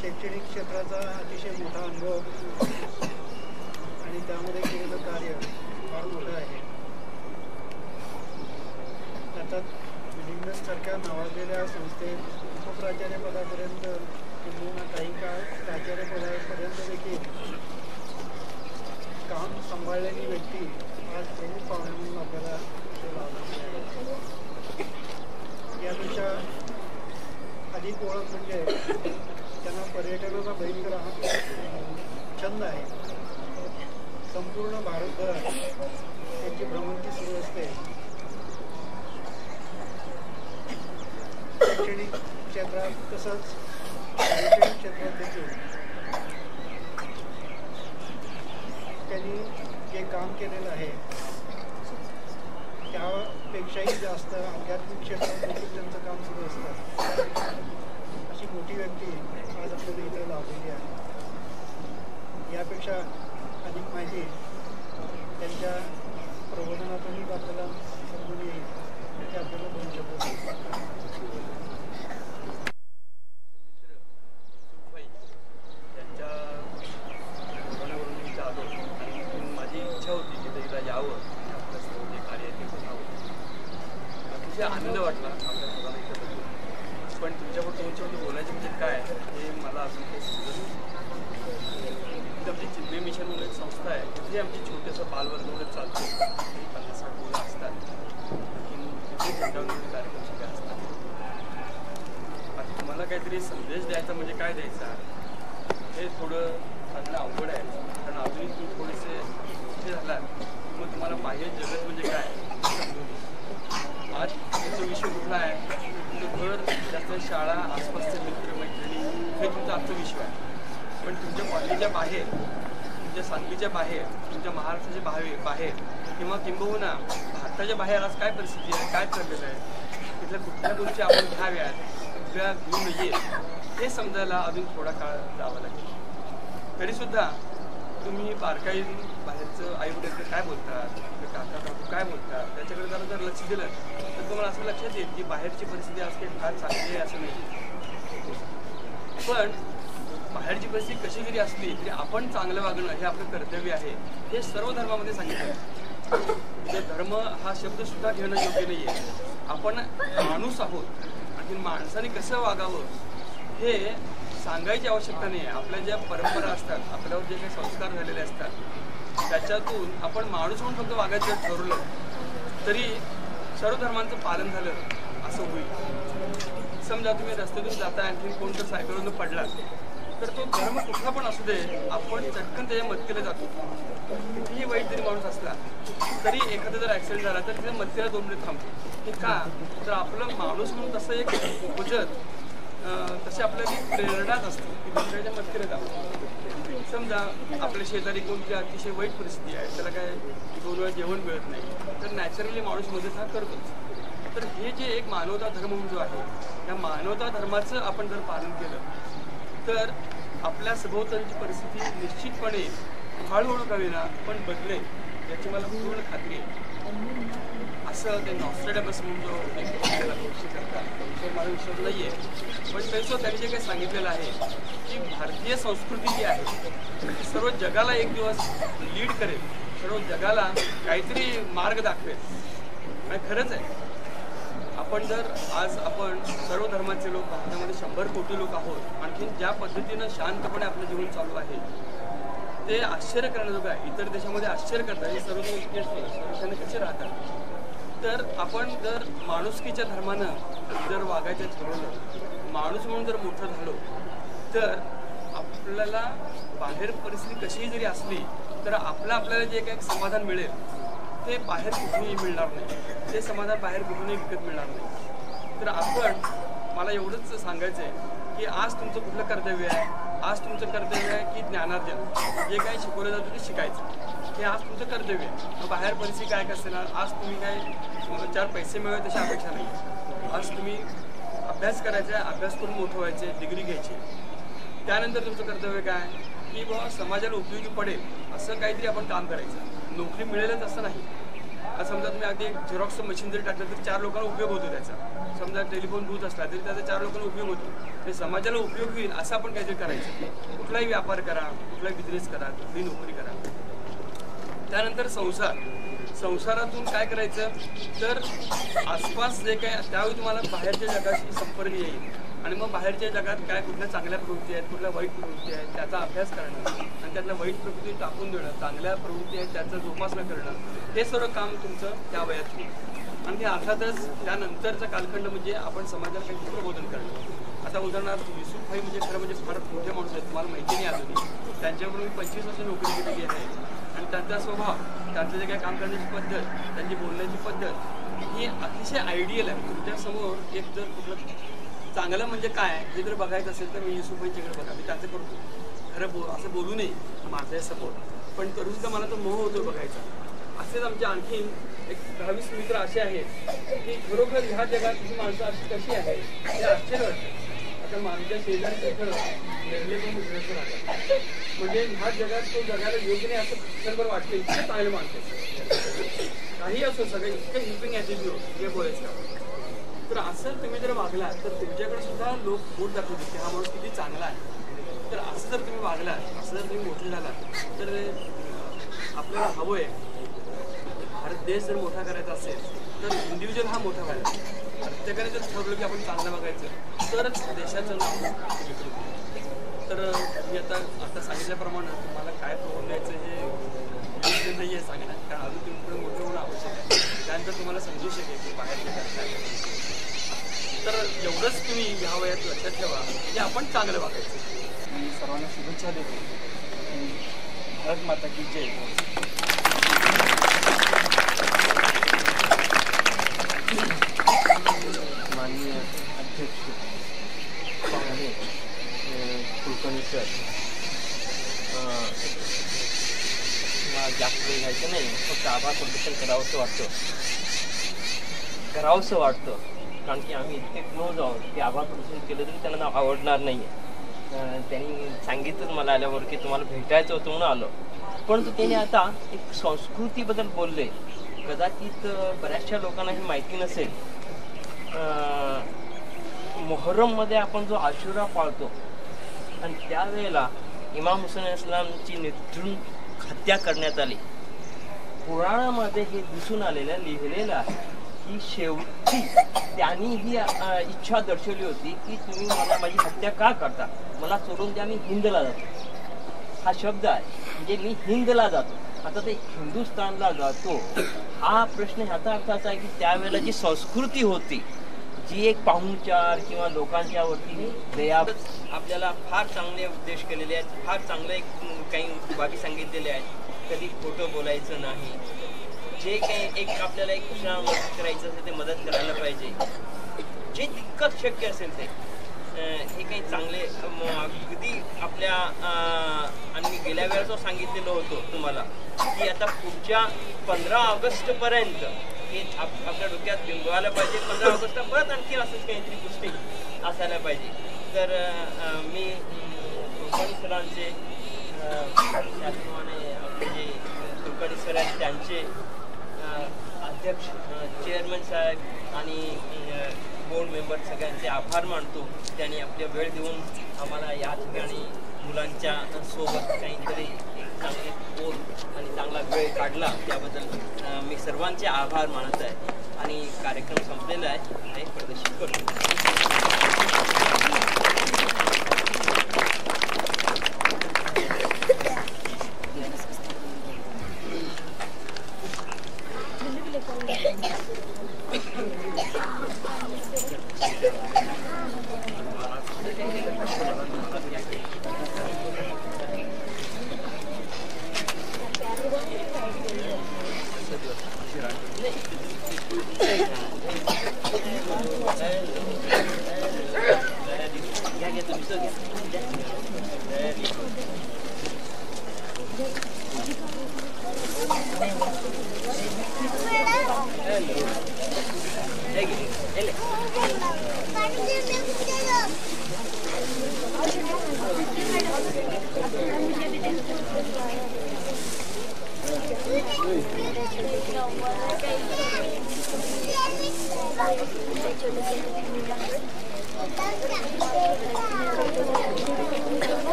शैक्षणिक क्षेत्राचा अतिशय मोठा अनुभव आणि त्यामध्ये केलेलं कार्य फार मोठं आहे. त्याच्यात सारख्या नावाजलेल्या संस्थेत उपप्राचार्यपदापर्यंत किंवा काही काळ प्राचार्यपदापर्यंत देखील काम सांभाळलेली व्यक्ती आज प्रमुख पाहुणे म्हणून आपल्याला यापेक्षा अधिक ओळख म्हणजे त्यांना पर्यटनाचा भयंकर छंद आहे. संपूर्ण भारतभर त्यांची भ्रमंती सुरू असते. शैक्षणिक क्षेत्रात तसंच शैक्षणिक क्षेत्रात देखील त्यांनी जे काम केलेलं आहे त्यापेक्षाही जास्त आध्यात्मिक क्षेत्रात देखील त्यांचं काम सुरू असतं. अशी मोठी व्यक्ती आज आपल्याला इथे लाभलेली आहे. यापेक्षा अधिक माहिती त्यांच्या प्रबोधनातूनच आपल्याला समजून येईल त्याचे आपल्याला 2 शब्द मित्र सुखभाई त्यांच्या बोलण्यावरून मी इथं आलो आणि माझी इच्छा होती की एकदा यावं आणि आपलं सर्व जे कार्य आहे ते बघावं. अतिशय आनंद वाटला आपल्या सर्वांना इथं बघून. पण तुमच्यावर 2 शब्द बोलायचे म्हणजे काय हे मला अजून काही समजत नाही. आमची चिन्मय मिशन म्हणून एक संस्था आहे, तिथे आमची छोटंसं बालवर्गवत चालतो. 50-60 मुलं असतात, तिथे गुंतवणूक कार्यक्रम सगळे असतात. आता तुम्हाला काहीतरी संदेश द्यायचा म्हणजे काय द्यायचा हे थोडं सांगणं अवघड आहे. कारण अजूनही तुम्ही थोडेसे मोठे झालात मग तुम्हाला बाह्य जगत म्हणजे काय समजून येईल. आज तुमचा विषय कुठला आहे, तुमचं घर, जास्त शाळा, आसपासचे मित्रमैत्रिणी हे तुमचा आजचा विषय आहे. पण तुमच्या कॉलेजच्या बाहेर, तुमच्या सांगलीच्या बाहेर, तुमच्या महाराष्ट्राच्या बाहेर किंवा किंबहुना भारताच्या बाहेर आज काय परिस्थिती आहे, काय चाललेलं आहे, तिथल्या कुठल्या गोष्टी आपण घ्याव्यात, कुठल्या घेऊ नयेत हे समजायला अजून थोडा काळ जावा लागेल. तरीसुद्धा तुम्ही बारकाईने बाहेरचं आईवडील काय बोलतात, काका काकू काय बोलतात त्याच्याकडे जर लक्ष दिलं तर तुम्हाला असं लक्षात येईल की बाहेरची परिस्थिती आज काही फार चांगली आहे असं नाही. पण बाहेरची परिस्थिती कशी जरी असली तरी आपण चांगलं वागणं हे आपलं कर्तव्य आहे. हे सर्व धर्मामध्ये सांगितलं आहे. म्हणजे धर्म हा शब्द सुद्धा घेणं योग्य नाही आहे. आपण माणूस आहोत आणि माणसाने कसं वागावं हे सांगायची आवश्यकता नाही आहे. आपल्या ज्या परंपरा असतात, आपल्यावर जे काही संस्कार झालेले असतात त्याच्यातून आपण माणूस म्हणून फक्त वागायचं ठरवलं तरी सर्व धर्मांचं पालन झालं असं होईल. समजा तुम्ही रस्त्यातून जाता आणखी कोणतं सायकलवरून पडला तर तो धर्म कुठला पण असू दे, आपण चटकन त्याच्या मदतीला जातो. कितीही वाईट जरी माणूस असला तरी एखादा जर ॲक्सिडेंट झाला तर त्याच्या मदतीला 2 मिनिट थांबतो. हे का तर आपलं माणूस म्हणून तसं एक उपजत तशी आपल्याला प्रेरणाच असते की दुसऱ्याच्या मदतीला जावं. समजा आपल्या शेजारी कोणती अतिशय वाईट परिस्थिती आहे, त्याला काय 2 वेळा जेवण मिळत नाही तर नॅचरली माणूस मदत हा करतोच. तर हे जे एक मानवता धर्म म्हणून जो आहे त्या मानवता धर्माचं आपण जर पालन केलं तर आपल्या सभोवतालची परिस्थिती निश्चितपणे हळूहळू का होईना पण बदलेल याची मला पूर्ण खात्री आहे. असं ते नॉस्ट्रेडामस म्हणून जो एक गोष्टी करतात त्याच्यावर मला विश्वास नाही आहे. पण तरीसुद्धा त्यांनी जे काही सांगितलेलं आहे की भारतीय संस्कृती जी आहे ती सर्व जगाला एक दिवस लीड करेल, सर्व जगाला काहीतरी मार्ग दाखवेल. आणि खरंच आहे, आपण जर आज आपण सर्व धर्माचे लोक भारतामध्ये 100 कोटी लोक आहोत, आणखीन ज्या पद्धतीनं शांतपणे आपलं जीवन चालू आहे ते आश्चर्य करण्याजोगं आहे. इतर देशामध्ये आश्चर्य करतात हे सर्व सर्वजण कसे राहतात. तर आपण जर माणुसकीच्या धर्मानं जर वागायचं ठरवलं, माणूस म्हणून जर मोठं झालो तर आपल्याला बाहेर परिस्थिती कशीही जरी असली तर आपल्याला जे काही समाधान मिळेल ते बाहेर कुठूनही मिळणार नाही. ते समाधान बाहेर कुठूनही विकत मिळणार नाही. तर आपण मला एवढंच सांगायचं आहे की आज तुमचं कुठलं कर्तव्य आहे, आज तुमचं कर्तव्य आहे की ज्ञानार्जन, जे काही शिकवलं जातं ते शिकायचं, हे आज तुमचं कर्तव्य आहे. बाहेर परिस्थिती काय कसते ना, आज तुम्ही काय 4 पैसे मिळावे तशी अपेक्षा नाही. आज तुम्ही अभ्यास करायचा, अभ्यास करून मोठं व्हायचे, डिग्री घ्यायची. त्यानंतर तुमचं कर्तव्य काय की बाबा समाजाला उपयोगी पडेल असं काहीतरी आपण काम करायचं. नोकरी मिळेलच असं नाही. समजा तुम्ही अगदी एक झेरॉक्सचं मशीन जरी टाकलं तरी 4 लोकांना उपयोग होतो त्याचा. समजा टेलिफोन बूथ असला तरी त्याचा 4 लोकांना उपयोग होतो. ते समाजाला उपयोग होईल असं आपण काहीतरी करायचं. कुठलाही व्यापार करा, कुठलाही बिझनेस करा, कुठली नोकरी करा. त्यानंतर संसारातून काय करायचं तर आसपास जे काय त्यावेळी तुम्हाला बाहेरच्या जगाशी संपर्क येईल आणि मग बाहेरच्या जगात काय कुठल्या चांगल्या प्रवृत्ती आहेत, कुठल्या वाईट प्रवृत्ती आहेत त्याचा अभ्यास करणं आणि त्यातल्या वाईट प्रवृत्ती टाकून देणं, चांगल्या प्रवृत्ती आहेत त्याचं जोपासना करणं, हे सर्व काम तुमचं त्या वयात होईल. आणि अर्थातच त्यानंतरचा कालखंड म्हणजे आपण समाजाला काही प्रबोधन करणं. आता उदाहरणार्थ युसुफभाई म्हणजे खरं म्हणजे फार मोठे माणूस आहेत, तुम्हाला माहिती नाही अजूनही. त्यांच्याकडून मी 25 वर्ष नोकरी केलेली आहे आणि त्यांचा स्वभाव, त्यांचं जे काही काम करण्याची पद्धत, त्यांची बोलण्याची पद्धत ही अतिशय आयडियल आहे. तुमच्यासमोर एक जर कुठलं चांगलं म्हणजे काय हे जर बघायचं असेल तर मी युसुफभाईंच्याकडे बघा, मी त्यांचं करतो. खरं असं बोलू नये माझ्या समोर, पण तरीसुद्धा मला तो मोह होतो बघायचा. असेच आमचे आणखीन एक 10-20 मित्र असे आहेत की खरोखर ह्या जगात ही माणसं अशी कशी आहेत हे आश्चर्य वाटतं. आता आमच्या शेजारचे घर निर्ले पण दुसऱ्याचं राहतात, म्हणजे ह्या जगात तो जगायला योग्य नाही असं क्षणभर वाटतं. इतके चांगले माणसं काही असो, सगळे इतके हेल्पिंग ॲटिट्यूड हे बोलायचं का. तर असं तुम्ही जर वागला तर तुमच्याकडे सुद्धा लोक बोट दाखवतील की हा माणूस किती चांगला आहे. तर असं जर तुम्ही वागला, असं जर तुम्ही मोठे झाला तर आपल्याला हवं आहे भारत देश जर मोठा करायचा असेल तर इंडिव्हिज्युअल हा मोठा व्हायला. प्रत्येकाने जर ठरवलं की आपण चांगलं बघायचं तरच देशाचं नाव विकलं. तर मी आता सांगितल्याप्रमाणे तुम्हाला काय प्रॉब्लेम द्यायचं हे योग्य नाही आहे सांगण्यात, कारण अजून तुम्ही पुढे मोठं होणं आवश्यक आहे. त्यानंतर तुम्हाला समजू शकेल की बाहेर जगात काय करायचं. तर एवढंच तुम्ही ह्या वयात लक्षात ठेवा की आपण चांगलं बघायचं. मी सर्वांना शुभेच्छा देतो. भारत माता की जय. माननीय अध्यक्ष पाहुणे कुलकर्णी सर, जास्त वेळ घ्यायचं नाही, फक्त आभार प्रदर्शन करावंसं वाटतं कारण की आम्ही इतके क्लोज आहोत की आभार प्रदर्शन केलं तरी त्यांना आवडणार नाही आहे. त्यांनी सांगितलं मला आल्यावर की तुम्हाला भेटायचं होतं म्हणून आलो, परंतु त्याने आता एक संस्कृतीबद्दल बोलले. कदाचित बऱ्याचशा लोकांना ही माहिती नसेल. मोहरममध्ये आपण जो आशुरा पाळतो आणि त्यावेळेला इमाम हुसेन इस्लामची निर्घृण हत्या करण्यात आली. पुराणामध्ये हे दिसून आलेलं लिहिलेलं आहे की शेवटी त्यांनी ही इच्छा दर्शवली होती की तुम्ही मला माझी हत्या का करता, मला सोडून द्या, मी हिंदला जातो. हा शब्द आहे म्हणजे मी हिंदला जातो. आता ते हिंदुस्थानला जातो हा प्रश्न ह्याचा अर्थ असा आहे की त्यावेळेला जी संस्कृती होती, जी एक पाहुणचार किंवा लोकांच्या वरती दया, आपल्याला फार चांगले उपदेश केलेले आहेत, फार चांगले काही बाबी सांगितलेले आहेत. कधी खोटं बोलायचं नाही, जे काही एक आपल्याला एक दुसऱ्याला मदत करायचं असेल ते मदत करायला पाहिजे, जे तितकं शक्य असेल ते. हे काही चांगले अगदी आपल्या आणि मी गेल्या वेळेस सांगितलेलं होतं तुम्हाला की आता पुढच्या 15 ऑगस्टपर्यंत हे आपल्या डोक्यात बिंबवायला पाहिजे. 15 ऑगस्टला परत आणखी असंच काहीतरी गोष्टी असायला पाहिजे. तर मी कुलकर्णी सरांचे त्याचप्रमाणे आपले जे कुलकर्णी सर आहेत त्यांचे अध्यक्ष चेअरमन साहेब आणि बोर्ड मेंबर सगळ्यांचे आभार मानतो. त्यांनी आपले वेळ देऊन आम्हाला या ठिकाणी मुलांच्या सोबत काहीतरी एक चांगले बोल आणि चांगला वेळ काढला त्याबद्दल मी सर्वांचे आभार मानत आहे. आणि कार्यक्रम संपलेला आहे हे प्रदर्शित करतो.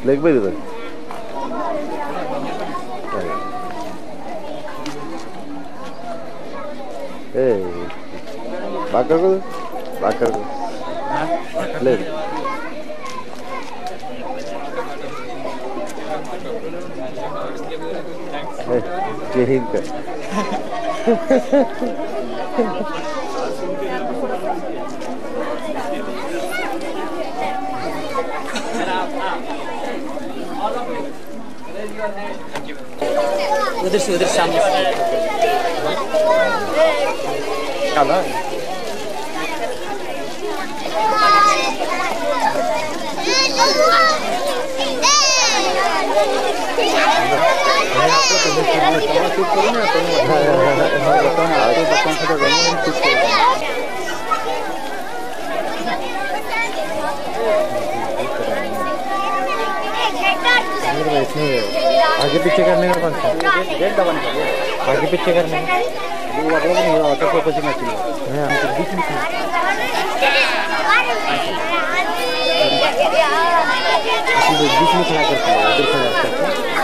Leg by the hey. भाकर को भाकर को ले यही कर उधर से उधर सामने खाना आगे पीछे करने का कौन सा आगे पीछे करने का वो वाला नहीं हुआ ऑटो फोकसिंग आती है हमको बीच में बीच में खड़ा करते हैं उधर खड़ा करते हैं